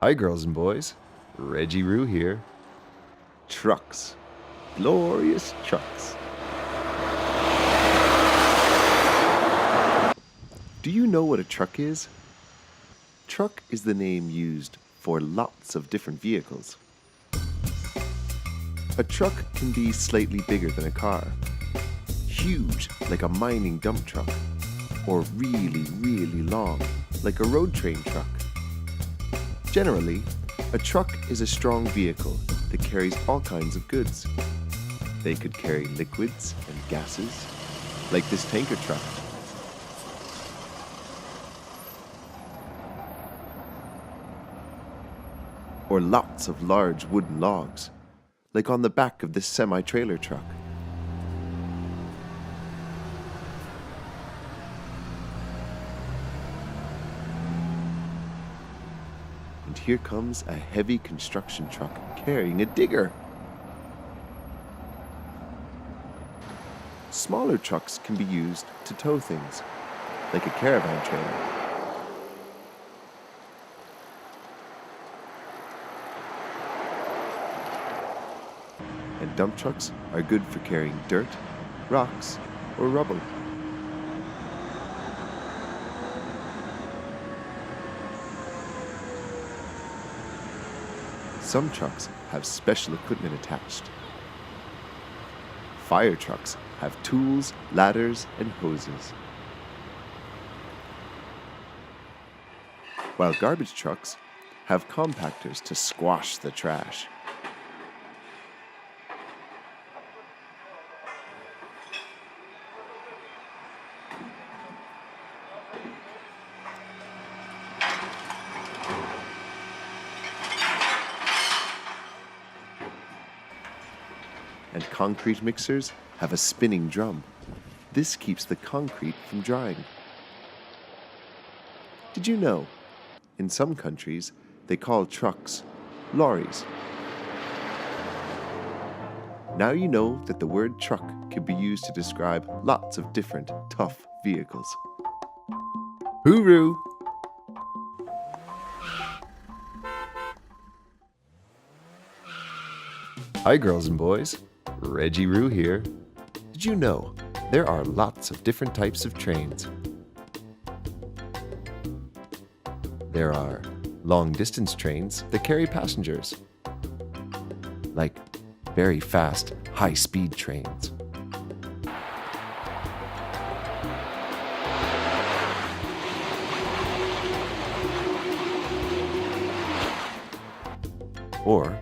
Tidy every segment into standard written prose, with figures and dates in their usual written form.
Hi, girls and boys. Reggie Roo here. Trucks. Glorious trucks. Do you know what a truck is? Truck is the name used for lots of different vehicles. A truck can be slightly bigger than a car, huge like a mining dump truck, or really, really long like a road train truck. Generally, a truck is a strong vehicle that carries all kinds of goods. They could carry liquids and gases, like this tanker truck. Or lots of large wooden logs, like on the back of this semi-trailer truck. And here comes a heavy construction truck carrying a digger. Smaller trucks can be used to tow things, like a caravan trailer. And dump trucks are good for carrying dirt, rocks, or rubble. Some trucks have special equipment attached. Fire trucks have tools, ladders, and hoses. While garbage trucks have compactors to squash the trash. And concrete mixers have a spinning drum. This keeps the concrete from drying. Did you know, in some countries, they call trucks lorries? Now you know that the word truck can be used to describe lots of different tough vehicles. Hooroo! Hi, girls and boys. Reggie Roo here. Did you know there are lots of different types of trains? There are long-distance trains that carry passengers, like very fast, high-speed trains. Or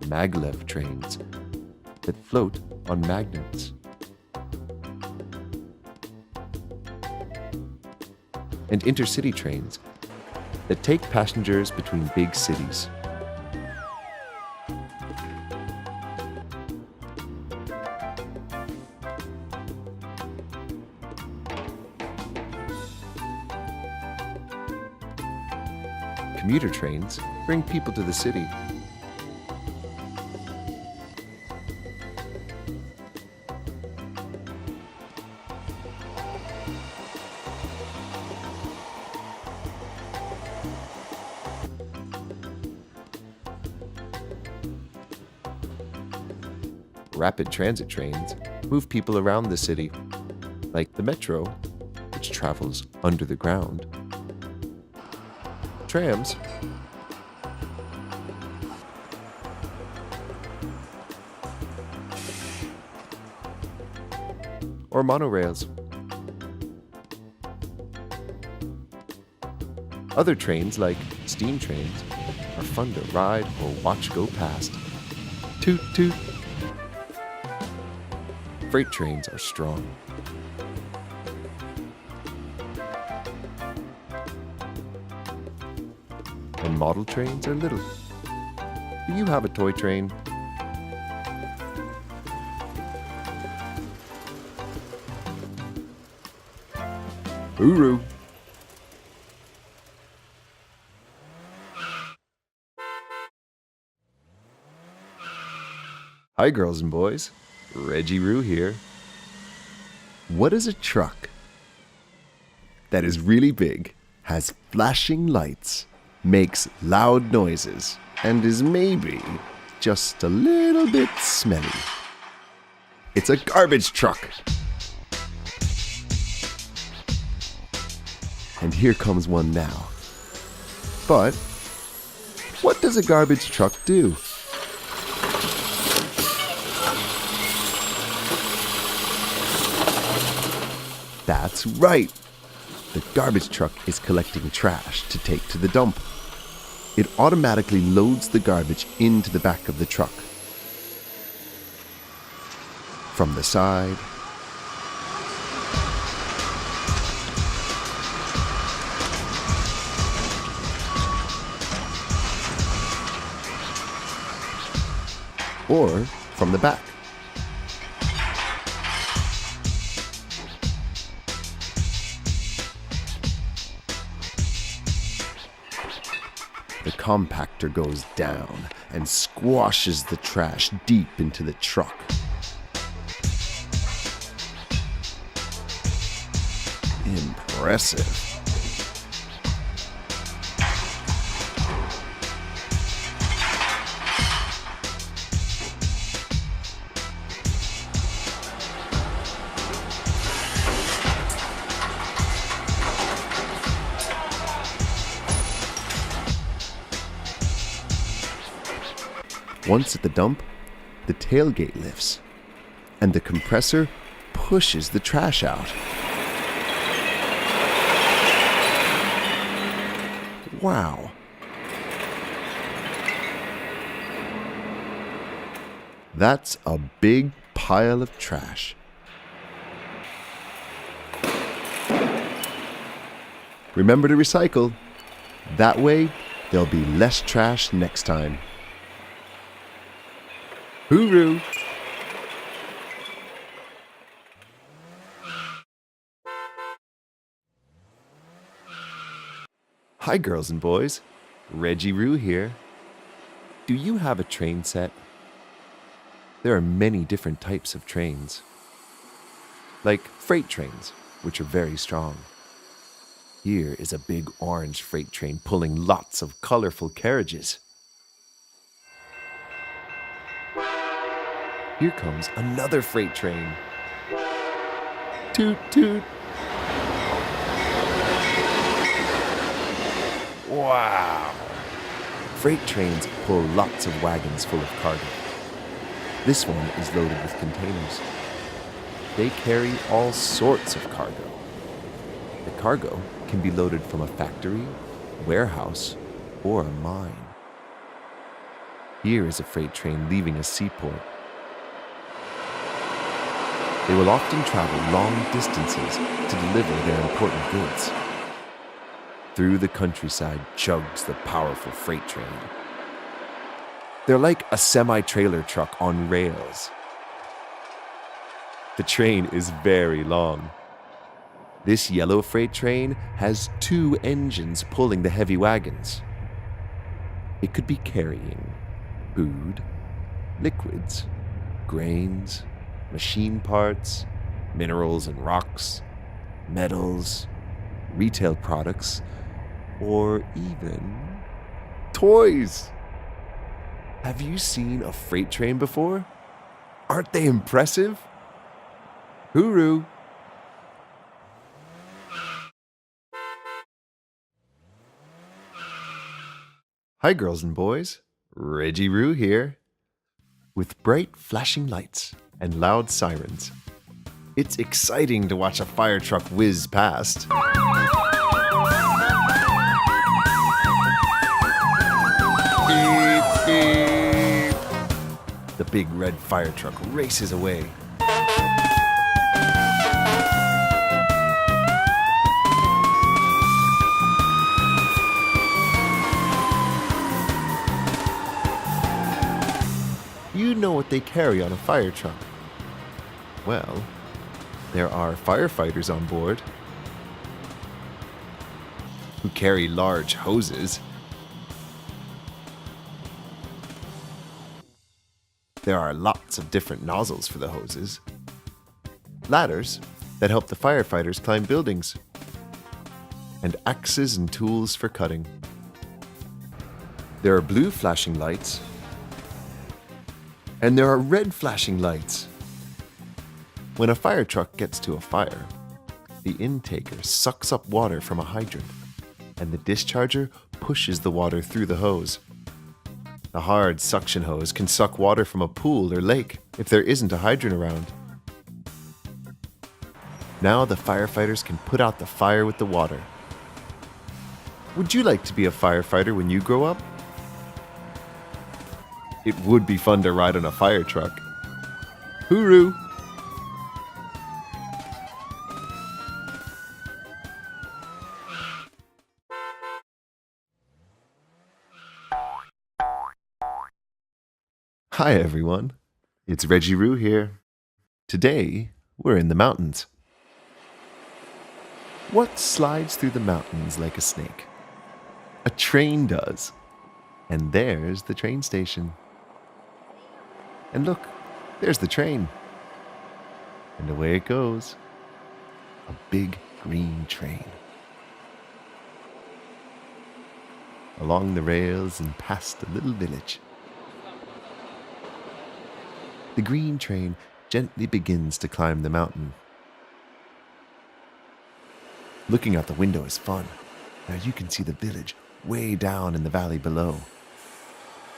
maglev trains that float on magnets. And intercity trains that take passengers between big cities. Commuter trains bring people to the city. Rapid transit trains move people around the city, like the metro, which travels under the ground. Trams or monorails. Other trains, like steam trains, are fun to ride or watch go past. Toot toot! Freight trains are strong. And model trains are little. Do you have a toy train? Hooroo! Hi, girls and boys. Reggie Roo here. What is a truck? That is really big, has flashing lights, makes loud noises, and is maybe just a little bit smelly. It's a garbage truck. And here comes one now. But what does a garbage truck do? That's right. The garbage truck is collecting trash to take to the dump. It automatically loads the garbage into the back of the truck. From the side, or from the back. The compactor goes down and squashes the trash deep into the truck. Impressive. Once at the dump, the tailgate lifts, and the compressor pushes the trash out. Wow. That's a big pile of trash. Remember to recycle. That way, there'll be less trash next time. Hooroo! Hi girls and boys, Reggie Roo here. Do you have a train set? There are many different types of trains. Like freight trains, which are very strong. Here is a big orange freight train pulling lots of colorful carriages. Here comes another freight train. Toot toot. Wow! Freight trains pull lots of wagons full of cargo. This one is loaded with containers. They carry all sorts of cargo. The cargo can be loaded from a factory, warehouse, or a mine. Here is a freight train leaving a seaport. They will often travel long distances to deliver their important goods. Through the countryside chugs the powerful freight train. They're like a semi-trailer truck on rails. The train is very long. This yellow freight train has 2 engines pulling the heavy wagons. It could be carrying food, liquids, grains, machine parts, minerals and rocks, metals, retail products, or even toys. Have you seen a freight train before? Aren't they impressive? Hooroo! Hi girls and boys, Reggie Roo here. With bright flashing lights and loud sirens, it's exciting to watch a fire truck whiz past. Beep, beep. The big red fire truck races away. You know what they carry on a fire truck. Well, there are firefighters on board who carry large hoses. There are lots of different nozzles for the hoses. Ladders that help the firefighters climb buildings. And axes and tools for cutting. There are blue flashing lights. And there are red flashing lights. When a fire truck gets to a fire, the intaker sucks up water from a hydrant, and the discharger pushes the water through the hose. The hard suction hose can suck water from a pool or lake if there isn't a hydrant around. Now the firefighters can put out the fire with the water. Would you like to be a firefighter when you grow up? It would be fun to ride on a fire truck. Hooroo! Hi everyone, it's Reggie Roo here. Today, we're in the mountains. What slides through the mountains like a snake? A train does. And there's the train station. And look, there's the train. And away it goes. A big green train. Along the rails and past a little village. The green train gently begins to climb the mountain. Looking out the window is fun. Now you can see the village way down in the valley below.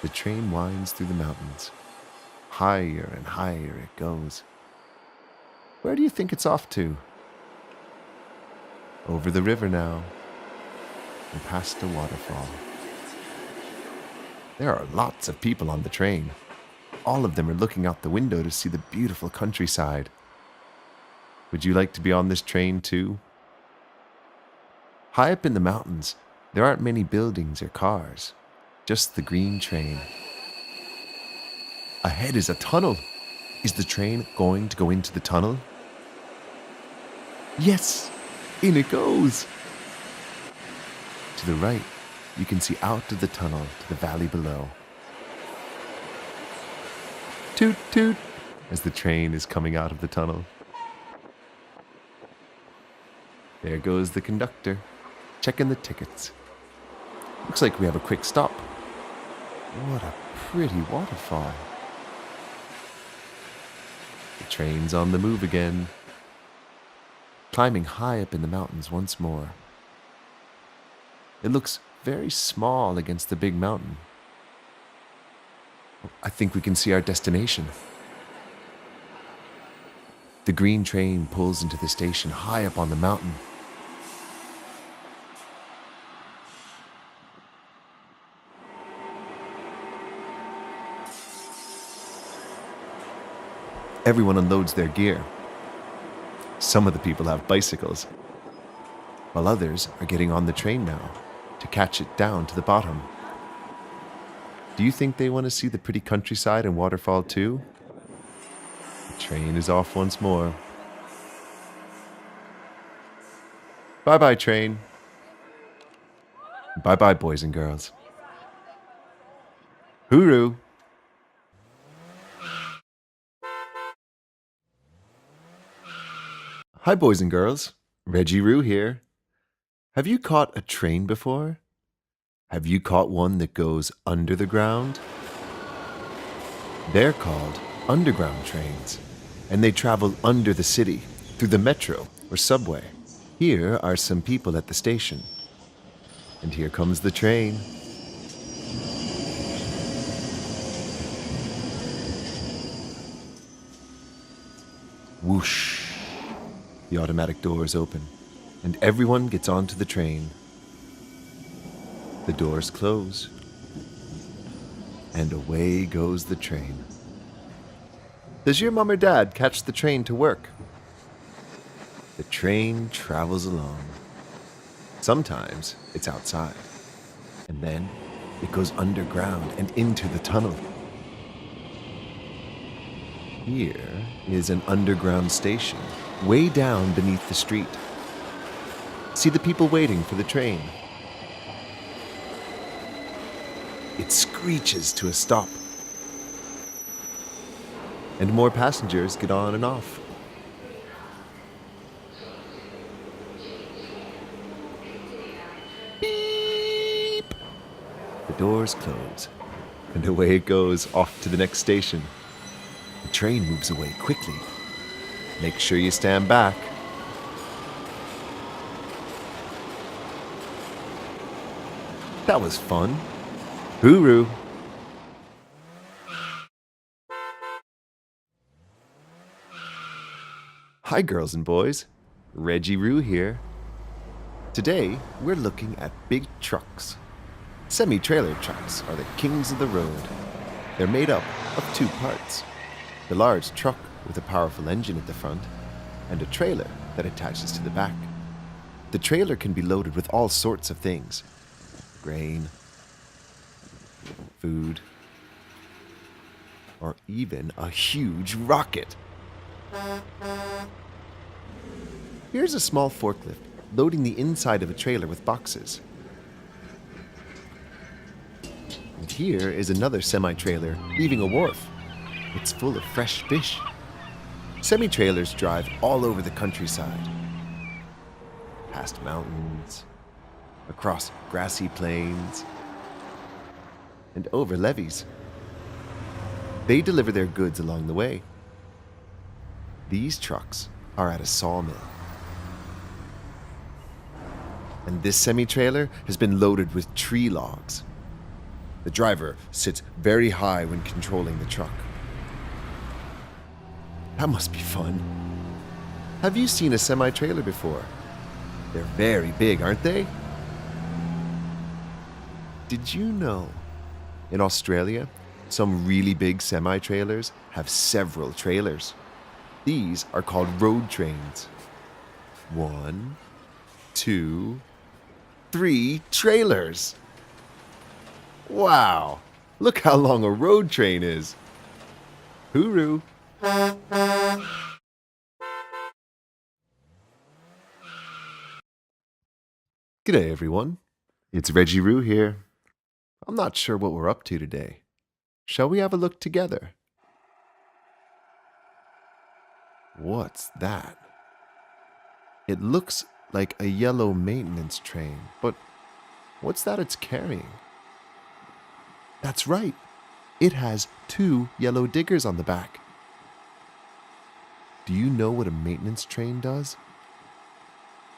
The train winds through the mountains. Higher and higher it goes. Where do you think it's off to? Over the river now, and past a waterfall. There are lots of people on the train. All of them are looking out the window to see the beautiful countryside. Would you like to be on this train too? High up in the mountains, there aren't many buildings or cars, just the green train. Ahead is a tunnel. Is the train going to go into the tunnel? Yes, in it goes. To the right, you can see out of the tunnel to the valley below. Toot toot, as the train is coming out of the tunnel. There goes the conductor, checking the tickets. Looks like we have a quick stop. What a pretty waterfall. The train's on the move again, climbing high up in the mountains once more. It looks very small against the big mountain. I think we can see our destination. The green train pulls into the station high up on the mountain. Everyone unloads their gear. Some of the people have bicycles, while others are getting on the train now to catch it down to the bottom. Do you think they want to see the pretty countryside and waterfall too? The train is off once more. Bye-bye, train. Bye-bye, boys and girls. Hooroo! Hi, boys and girls. Reggie Roo here. Have you caught a train before? Have you caught one that goes under the ground? They're called underground trains, and they travel under the city through the metro or subway. Here are some people at the station. And here comes the train. Whoosh! The automatic doors open, and everyone gets onto the train. The doors close, and away goes the train. Does your mom or dad catch the train to work? The train travels along. Sometimes it's outside, and then it goes underground and into the tunnel. Here is an underground station, way down beneath the street. See the people waiting for the train. It screeches to a stop. And more passengers get on and off. Beep! The The doors close, and away it goes off to the next station. The train moves away quickly. Make sure you stand back. That was fun. Hooroo! Hi girls and boys, Reggie Roo here. Today we're looking at big trucks. Semi-trailer trucks are the kings of the road. They're made up of two parts. The large truck with a powerful engine at the front and a trailer that attaches to the back. The trailer can be loaded with all sorts of things. Grain, food, or even a huge rocket. Here's a small forklift loading the inside of a trailer with boxes. And here is another semi-trailer leaving a wharf. It's full of fresh fish. Semi-trailers drive all over the countryside. Past mountains, across grassy plains, and over levees. They deliver their goods along the way. These trucks are at a sawmill. And this semi-trailer has been loaded with tree logs. The driver sits very high when controlling the truck. That must be fun. Have you seen a semi-trailer before? They're very big, aren't they? Did you know? In Australia, some really big semi-trailers have several trailers. These are called road trains. 1, 2, 3 trailers. Wow, look how long a road train is. Hooroo. G'day everyone, it's Reggie Roo here. I'm not sure what we're up to today. Shall we have a look together? What's that? It looks like a yellow maintenance train, but what's that it's carrying? That's right, it has 2 yellow diggers on the back. Do you know what a maintenance train does?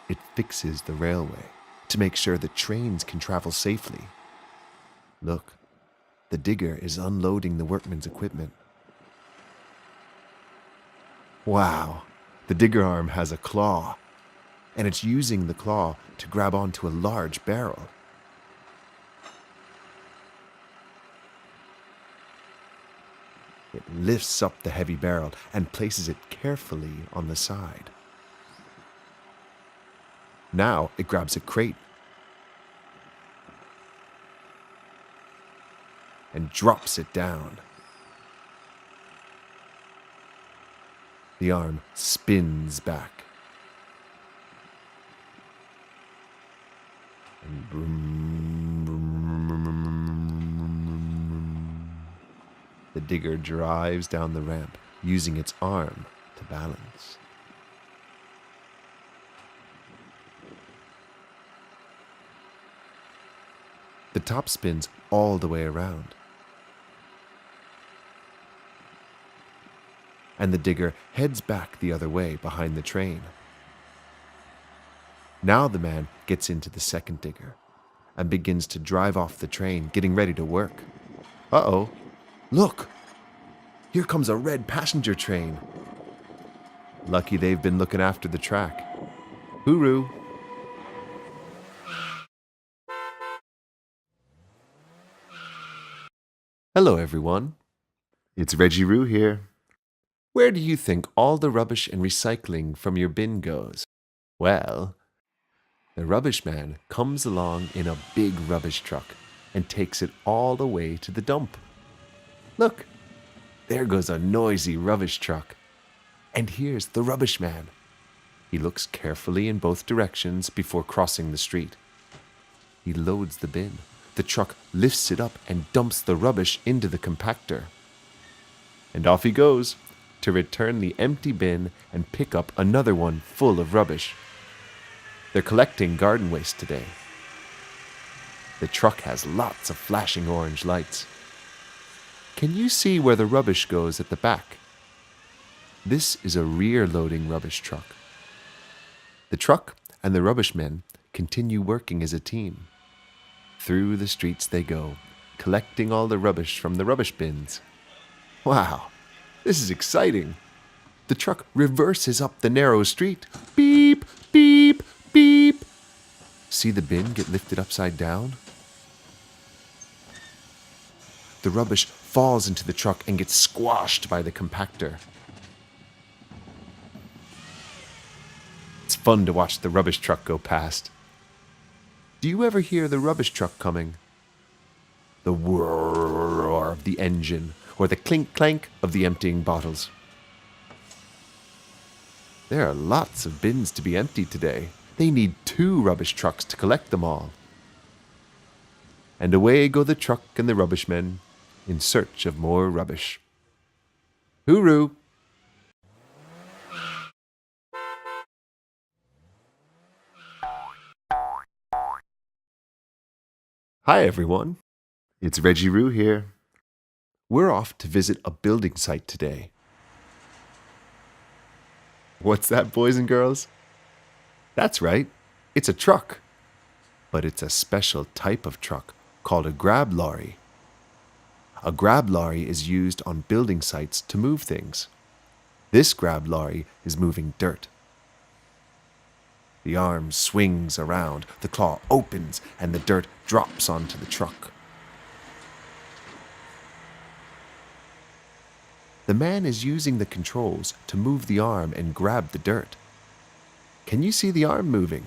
It fixes the railway to make sure the trains can travel safely. Look, the digger is unloading the workman's equipment. Wow, the digger arm has a claw, and it's using the claw to grab onto a large barrel. It lifts up the heavy barrel and places it carefully on the side. Now it grabs a crate and drops it down. The arm spins back. And broom, broom, broom, broom. The digger drives down the ramp, using its arm to balance. The top spins all the way around. And the digger heads back the other way behind the train. Now the man gets into the second digger and begins to drive off the train, getting ready to work. Uh-oh, look! Here comes a red passenger train. Lucky they've been looking after the track. Hooroo! Hello everyone, it's Reggie Roo here. Where do you think all the rubbish and recycling from your bin goes? Well, the rubbish man comes along in a big rubbish truck and takes it all the way to the dump. Look, there goes a noisy rubbish truck. And here's the rubbish man. He looks carefully in both directions before crossing the street. He loads the bin. The truck lifts it up and dumps the rubbish into the compactor. And off he goes to return the empty bin and pick up another one full of rubbish. They're collecting garden waste today. The The truck has lots of flashing orange lights. Can you see where the rubbish goes at the back? This is a rear-loading rubbish truck. The truck and the rubbish men continue working as a team. Through the streets they go, collecting all the rubbish from the rubbish bins. Wow, this is exciting. The truck reverses up the narrow street. Beep, beep, beep. See the bin get lifted upside down? The rubbish falls into the truck and gets squashed by the compactor. It's fun to watch the rubbish truck go past. Do you ever hear the rubbish truck coming? The whir of the engine, or the clink-clank of the emptying bottles. There are lots of bins to be emptied today. They need 2 rubbish trucks to collect them all. And away go the truck and the rubbish men in search of more rubbish. Hooroo! Hi everyone, it's Reggie Roo here. We're off to visit a building site today. What's that, boys and girls? That's right, it's a truck. But it's a special type of truck called a grab lorry. A grab lorry is used on building sites to move things. This grab lorry is moving dirt. The arm swings around, the claw opens, and the dirt drops onto the truck. The man is using the controls to move the arm and grab the dirt. Can you see the arm moving?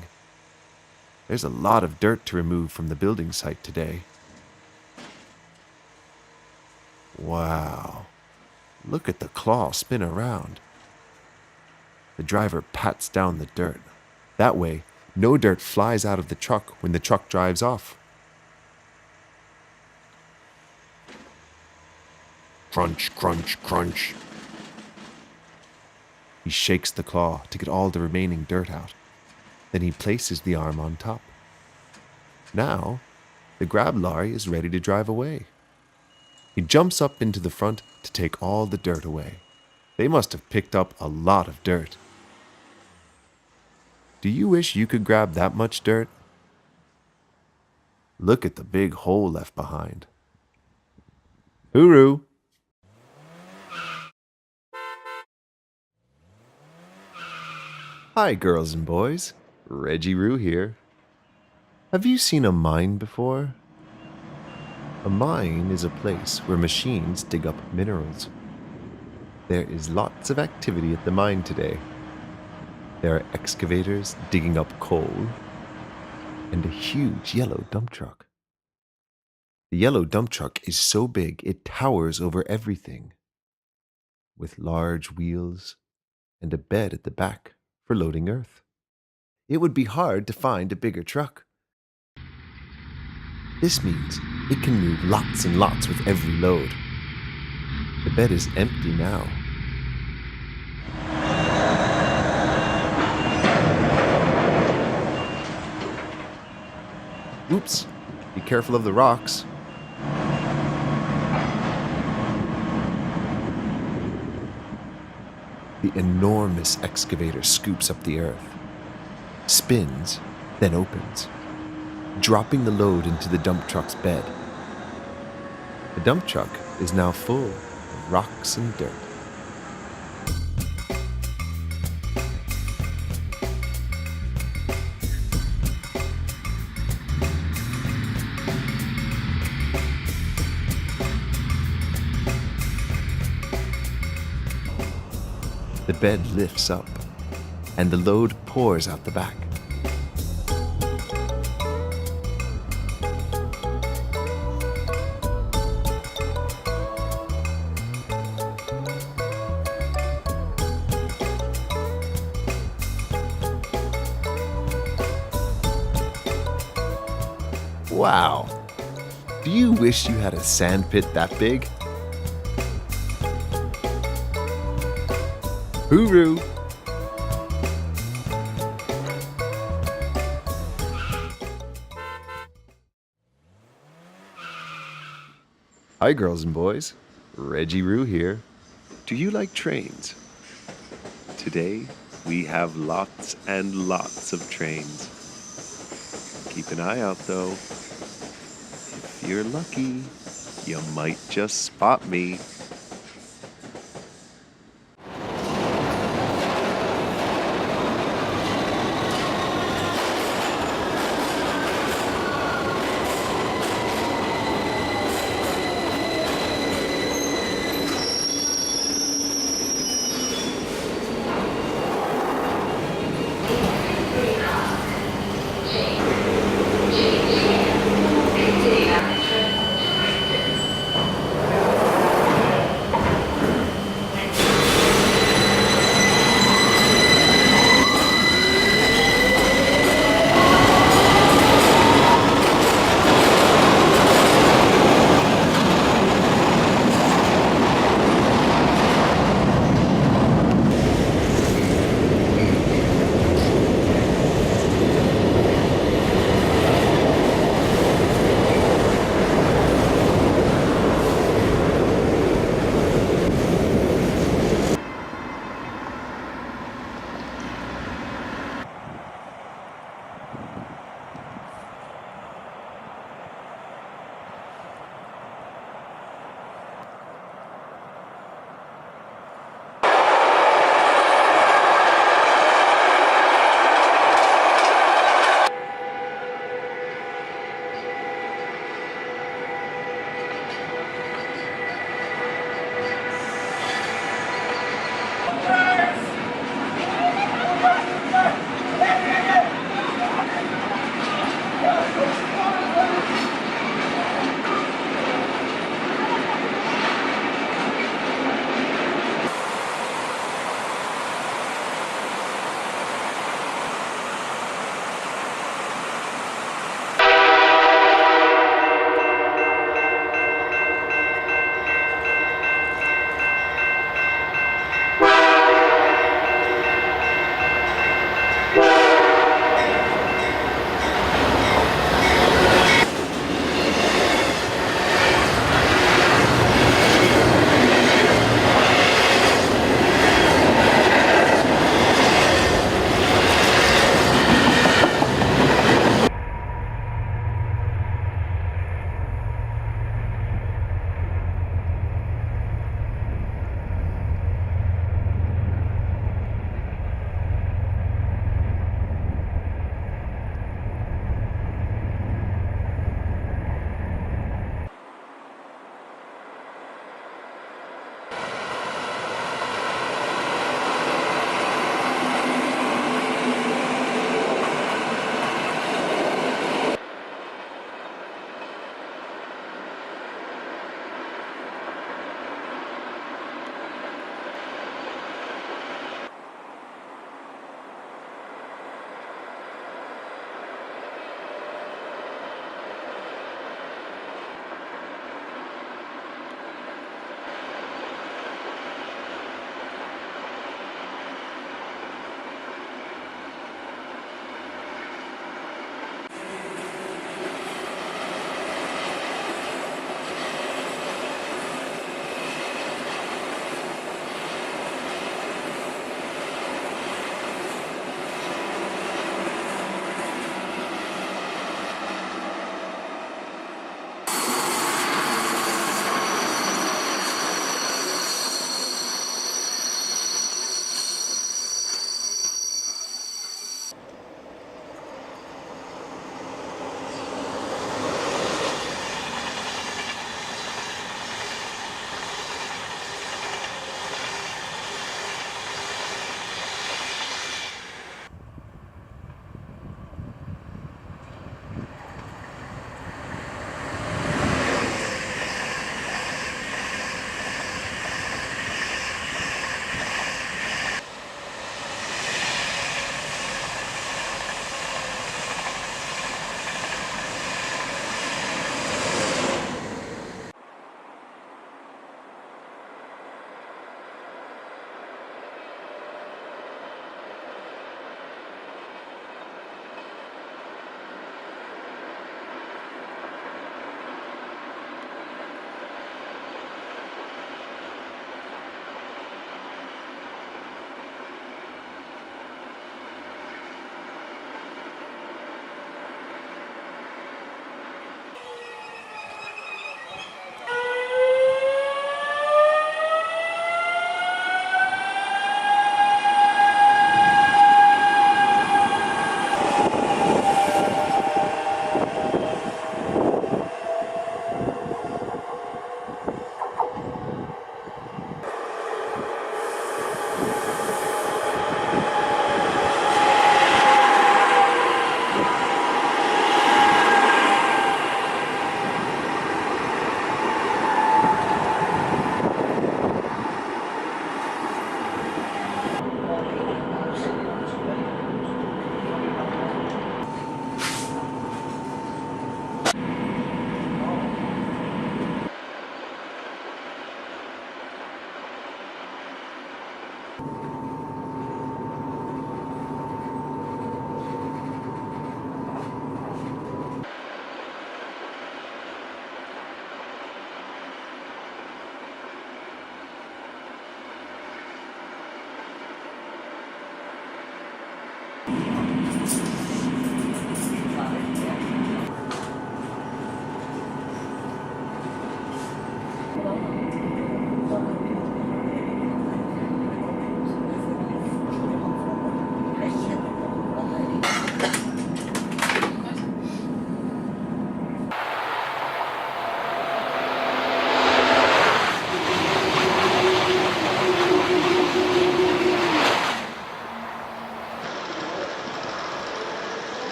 There's a lot of dirt to remove from the building site today. Wow, look at the claw spin around. The driver pats down the dirt. That way, no dirt flies out of the truck when the truck drives off. Crunch, crunch, crunch. He shakes the claw to get all the remaining dirt out. Then he places the arm on top. Now, the grab lorry is ready to drive away. He jumps up into the front to take all the dirt away. They must have picked up a lot of dirt. Do you wish you could grab that much dirt? Look at the big hole left behind. Hooroo! Hi, girls and boys. Reggie Roo here. Have you seen a mine before? A mine is a place where machines dig up minerals. There is lots of activity at the mine today. There are excavators digging up coal and a huge yellow dump truck. The yellow dump truck is so big it towers over everything, with large wheels and a bed at the back for loading earth. It would be hard to find a bigger truck. This means it can move lots and lots with every load. The bed is empty now. Oops, be careful of the rocks. The enormous excavator scoops up the earth, spins, then opens, dropping the load into the dump truck's bed. The dump truck is now full of rocks and dirt. The bed lifts up, and the load pours out the back. Wow! Do you wish you had a sandpit that big? Hooroo! Hi, girls and boys. Reggie Roo here. Do you like trains? Today, we have lots and lots of trains. Keep an eye out, though. If you're lucky, you might just spot me.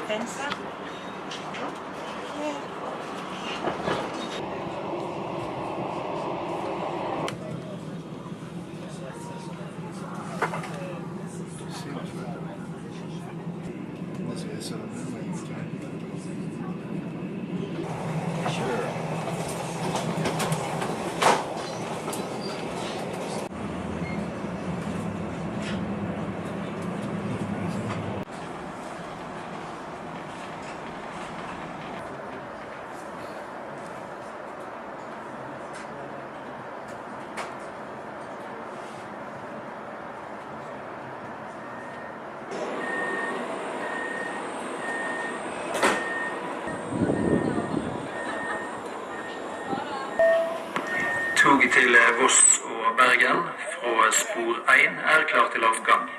Tensa. Toget til Voss og Bergen fra spor 1 er klar til avgang.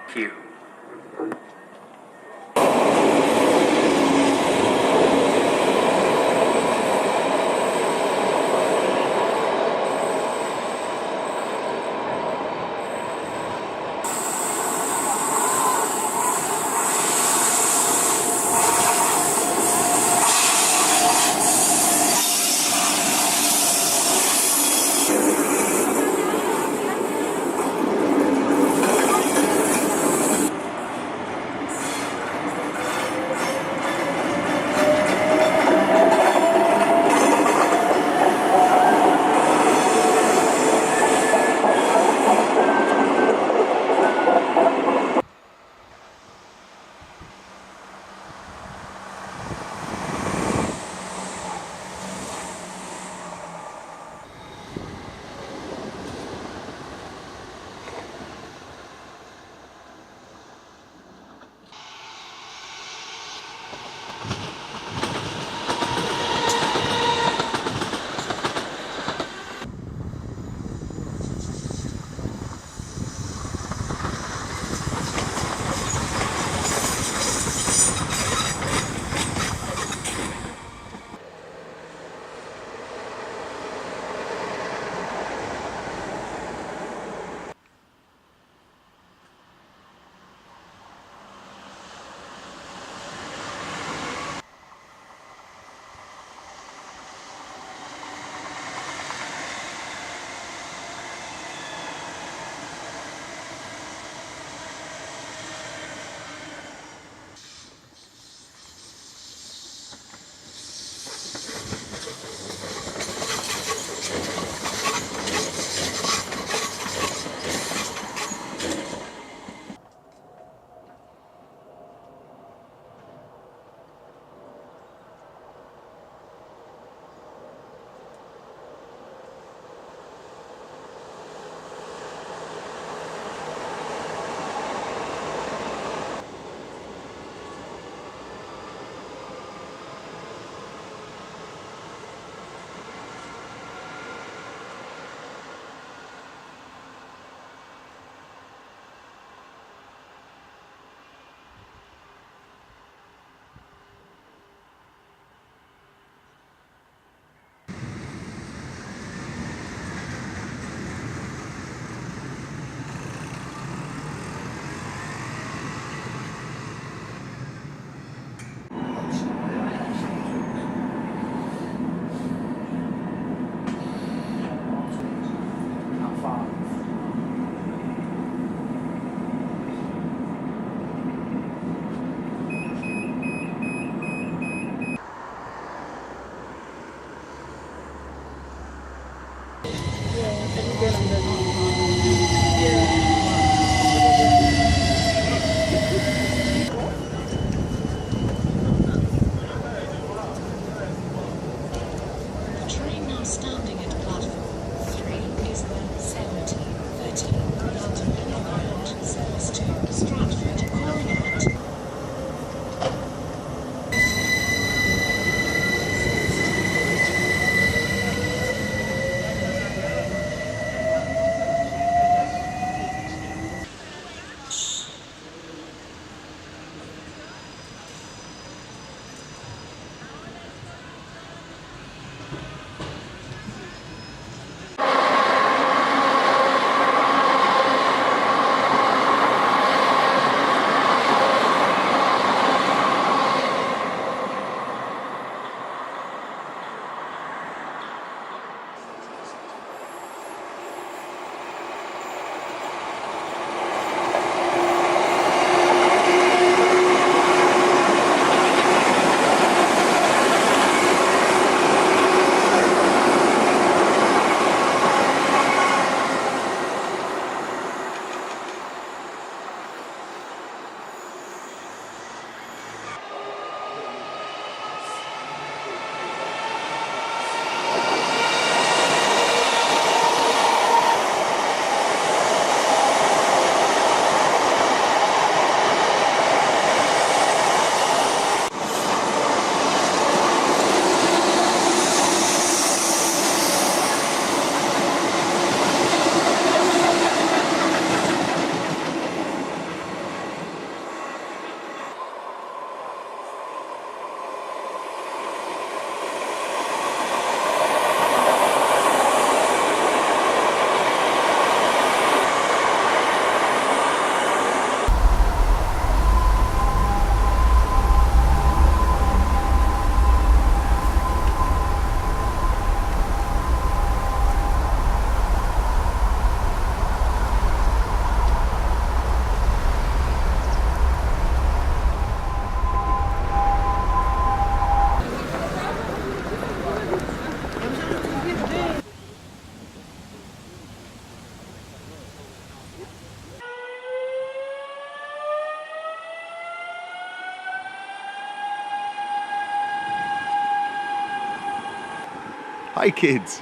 Hi, kids.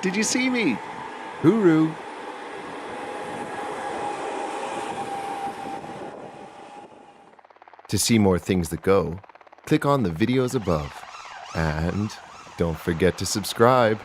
Did you see me? Hooroo. To see more things that go, click on the videos above. And don't forget to subscribe.